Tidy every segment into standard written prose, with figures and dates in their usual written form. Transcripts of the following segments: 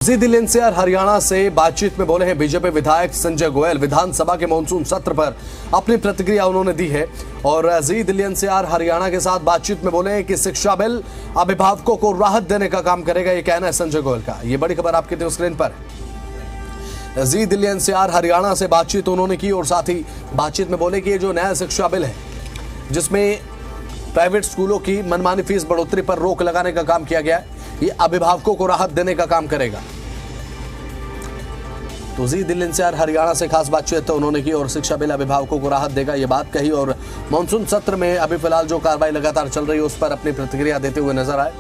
जी Delhi NCR Haryana से बातचीत में बोले हैं बीजेपी विधायक संजय गोयल। विधानसभा के मॉनसून सत्र पर अपनी प्रतिक्रिया उन्होंने दी है और जी दिल्ली एनसीआर हरियाणा के साथ बातचीत में बोले हैं कि शिक्षा बिल अभिभावकों को राहत देने का काम करेगा। ये कहना है संजय गोयल का। ये बड़ी खबर आपके टीवी स्क्रीन पर। जी दिल्ली एनसीआर हरियाणा से बातचीत उन्होंने की और साथ ही बातचीत में बोले कि ये जो नया शिक्षा बिल है जिसमें प्राइवेट स्कूलों की मनमानी फीस बढ़ोतरी पर रोक लगाने का काम किया गया है, ये अभिभावकों को राहत देने का काम करेगा। तो जी दिल्ली एनसीआर हरियाणा से खास बातचीत तो उन्होंने की और शिक्षा बिल अभिभावकों को राहत देगा ये बात कही। और मॉनसून सत्र में अभी फिलहाल जो कार्रवाई लगातार चल रही है उस पर अपनी प्रतिक्रिया देते हुए नजर आए।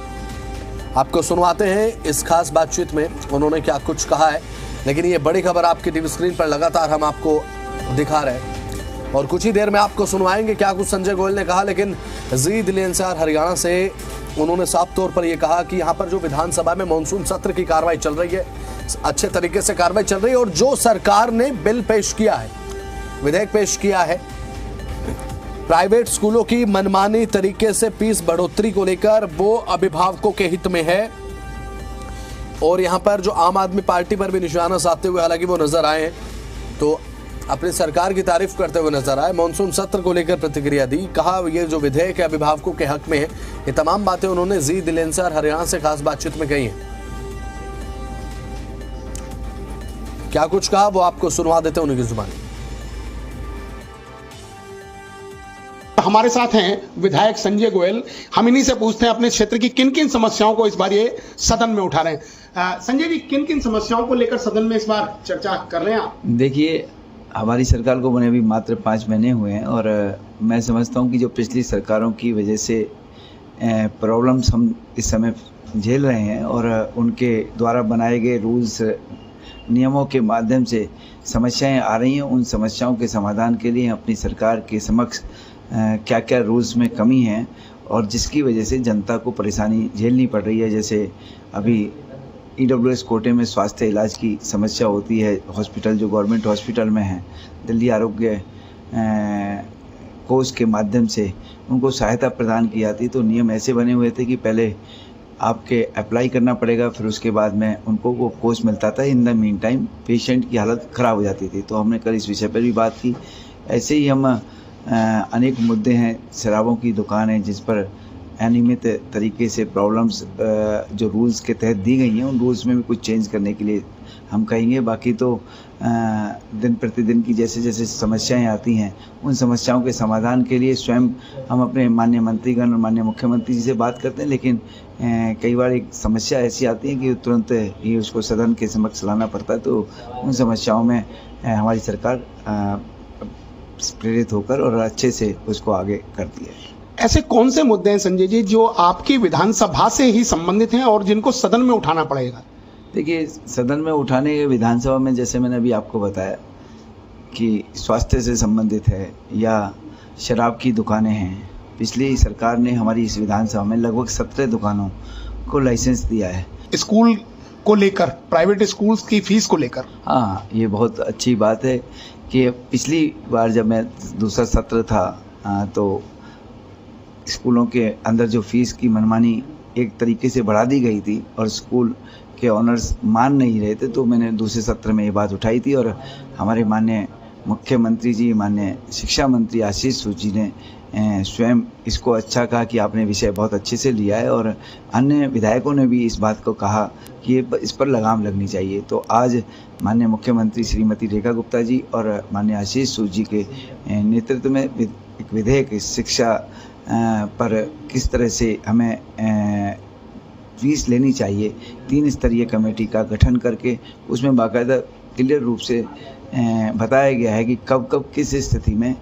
आपको सुनवाते हैं इस खास बातचीत में उन्होंने क्या कुछ कहा है। लेकिन ये बड़ी खबर आपकी टीवी स्क्रीन पर लगातार हम आपको दिखा रहे हैं और कुछ ही देर में आपको सुनवाएंगे क्या कुछ संजय गोयल ने कहा। लेकिन जी दिल्ली एनसीआर हरियाणा से उन्होंने साफ तौर पर यह कहा कि यहाँ पर जो विधानसभा में मॉनसून सत्र की कार्रवाई चल रही है, अच्छे तरीके से कार्रवाई चल रही है और जो सरकार ने बिल पेश किया है, विधेयक पेश किया है प्राइवेट स्कूलों की मनमानी तरीके से फीस बढ़ोतरी को लेकर, वो अभिभावकों के हित में है। और यहाँ पर जो आम आदमी पार्टी पर भी निशाना साधते हुए हालांकि वो नजर आए हैं, तो अपनी सरकार की तारीफ करते हुए नजर आए। मॉनसून सत्र को लेकर प्रतिक्रिया दी, कहा ये जो विधेयक है अभिभावकों के हक में है। ये तमाम बातें उन्होंने जी दिल्ली एनसीआर हरियाणा से खास बातचीत में कही हैं। क्या कुछ कहा वो आपको सुनवा देते हैं उन्हीं की जुबानी। हमारे साथ हैं विधायक संजय गोयल। हम इन्हीं से पूछते हैं अपने क्षेत्र की किन किन समस्याओं को इस बार ये सदन में उठा रहे हैं। संजय जी, किन किन समस्याओं को लेकर सदन में इस बार चर्चा कर रहे हैं आप? देखिए, हमारी सरकार को बने अभी मात्र 5 महीने हुए हैं और मैं समझता हूं कि जो पिछली सरकारों की वजह से प्रॉब्लम्स हम इस समय झेल रहे हैं और उनके द्वारा बनाए गए रूल्स नियमों के माध्यम से समस्याएं आ रही हैं, उन समस्याओं के समाधान के लिए अपनी सरकार के समक्ष क्या क्या रूल्स में कमी है और जिसकी वजह से जनता को परेशानी झेलनी पड़ रही है। जैसे अभी EWS कोटे में स्वास्थ्य इलाज की समस्या होती है, हॉस्पिटल जो गवर्नमेंट हॉस्पिटल में है, दिल्ली आरोग्य कोष के माध्यम से उनको सहायता प्रदान की जाती। तो नियम ऐसे बने हुए थे कि पहले आपके अप्लाई करना पड़ेगा, फिर उसके बाद में उनको वो कोष मिलता था। In the mean time patient की हालत ख़राब हो जाती थी। तो हमने कल इस विषय पर भी बात की। ऐसे ही हम अनेक मुद्दे हैं, शराबों की दुकान है जिस पर अनियमित तरीके से प्रॉब्लम्स जो रूल्स के तहत दी गई हैं, उन रूल्स में भी कुछ चेंज करने के लिए हम कहेंगे। बाकी तो दिन प्रतिदिन की जैसे जैसे समस्याएं आती हैं, उन समस्याओं के समाधान के लिए स्वयं हम अपने माननीय मंत्रीगण और माननीय मुख्यमंत्री जी से बात करते हैं। लेकिन कई बार एक समस्या ऐसी आती है कि तुरंत ही उसको सदन के समक्ष लाना पड़ता है। तो उन समस्याओं में हमारी सरकार प्रेरित होकर और अच्छे से उसको आगे करती है। ऐसे कौन से मुद्दे हैं संजय जी जो आपकी विधानसभा से ही संबंधित हैं और जिनको सदन में उठाना पड़ेगा? देखिए, सदन में उठाने के विधानसभा में जैसे मैंने अभी आपको बताया कि स्वास्थ्य से संबंधित है या शराब की दुकानें हैं। पिछली सरकार ने हमारी इस विधानसभा में लगभग 17 दुकानों को लाइसेंस दिया है। स्कूल को लेकर, प्राइवेट स्कूल्स की फीस को लेकर, हाँ, ये बहुत अच्छी बात है कि पिछली बार जब मैं दूसरा सत्र था तो स्कूलों के अंदर जो फीस की मनमानी एक तरीके से बढ़ा दी गई थी और स्कूल के ऑनर्स मान नहीं रहे थे। तो मैंने दूसरे सत्र में ये बात उठाई थी और हमारे माननीय मुख्यमंत्री जी, माननीय शिक्षा मंत्री आशीष सूची ने स्वयं इसको अच्छा कहा कि आपने विषय बहुत अच्छे से लिया है और अन्य विधायकों ने भी इस बात को कहा कि इस पर लगाम लगनी चाहिए। तो आज माननीय मुख्यमंत्री श्रीमती रेखा गुप्ता जी और माननीय आशीष सूची के नेतृत्व में एक विधेयक शिक्षा पर किस तरह से हमें फीस लेनी चाहिए, 3 स्तरीय कमेटी का गठन करके उसमें बाकायदा क्लियर रूप से बताया गया है कि कब कब किस स्थिति में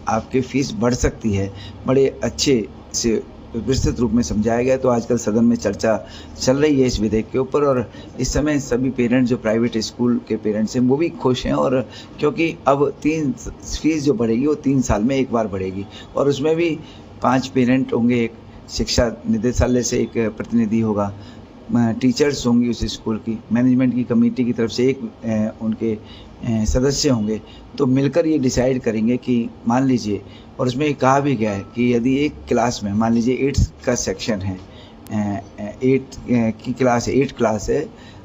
आपकी फ़ीस बढ़ सकती है। बड़े अच्छे से विस्तृत रूप में समझाया गया। तो आजकल सदन में चर्चा चल रही है इस विधेयक के ऊपर और इस समय सभी पेरेंट्स जो प्राइवेट स्कूल के पेरेंट्स हैं वो भी खुश हैं। और क्योंकि अब फीस जो बढ़ेगी वो 3 साल में एक बार बढ़ेगी और उसमें भी 5 पेरेंट होंगे, एक शिक्षा निदेशालय से एक प्रतिनिधि होगा, टीचर्स होंगी उस स्कूल की, मैनेजमेंट की कमेटी की तरफ से एक उनके सदस्य होंगे। तो मिलकर ये डिसाइड करेंगे कि मान लीजिए, और उसमें कहा भी गया है कि यदि एक क्लास में मान लीजिए 8 का सेक्शन है, 8 की क्लास है, 8 क्लास है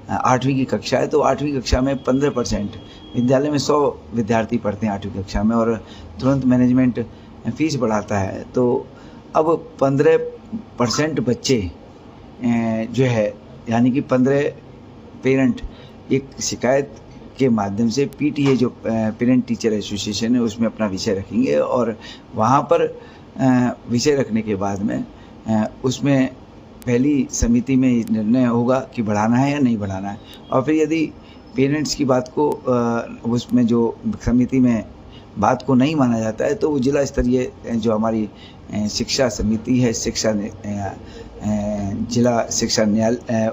8वीं की कक्षा है तो 8वीं कक्षा में 15%, विद्यालय में 100 विद्यार्थी पढ़ते हैं 8वीं कक्षा में और तुरंत मैनेजमेंट फीस बढ़ाता है। तो अब 15% बच्चे जो है यानी कि 15 पेरेंट एक शिकायत के माध्यम से पीटीए जो पेरेंट टीचर एसोसिएशन है उसमें अपना विषय रखेंगे और वहाँ पर विषय रखने के बाद में उसमें पहली समिति में निर्णय होगा कि बढ़ाना है या नहीं बढ़ाना है। और फिर यदि पेरेंट्स की बात को उसमें जो समिति में बात को नहीं माना जाता है तो वो जिला स्तरीय जो हमारी शिक्षा समिति है, जिला शिक्षा न्यायालय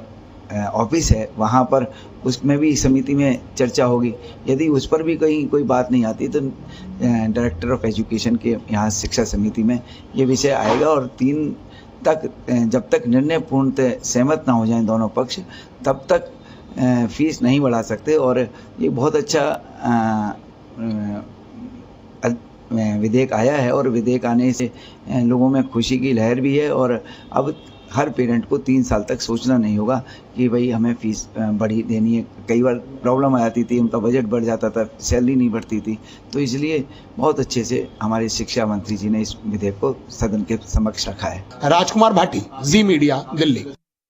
ऑफिस है, वहाँ पर उसमें भी समिति में चर्चा होगी। यदि उस पर भी कहीं कोई बात नहीं आती तो डायरेक्टर ऑफ एजुकेशन के यहाँ शिक्षा समिति में ये विषय आएगा और 3 तक जब तक निर्णय पूर्णतः सहमत ना हो जाएं दोनों पक्ष तब तक फीस नहीं बढ़ा सकते। और ये बहुत अच्छा विधेयक आया है और विधेयक आने से लोगों में खुशी की लहर भी है और अब हर पेरेंट को 3 साल तक सोचना नहीं होगा कि भाई हमें फीस बढ़ी देनी है। कई बार प्रॉब्लम आ जाती थी, उनका बजट बढ़ जाता था, सैलरी नहीं बढ़ती थी। तो इसलिए बहुत अच्छे से हमारे शिक्षा मंत्री जी ने इस विधेयक को सदन के समक्ष रखा है। राजकुमार भाटी, जी मीडिया, दिल्ली।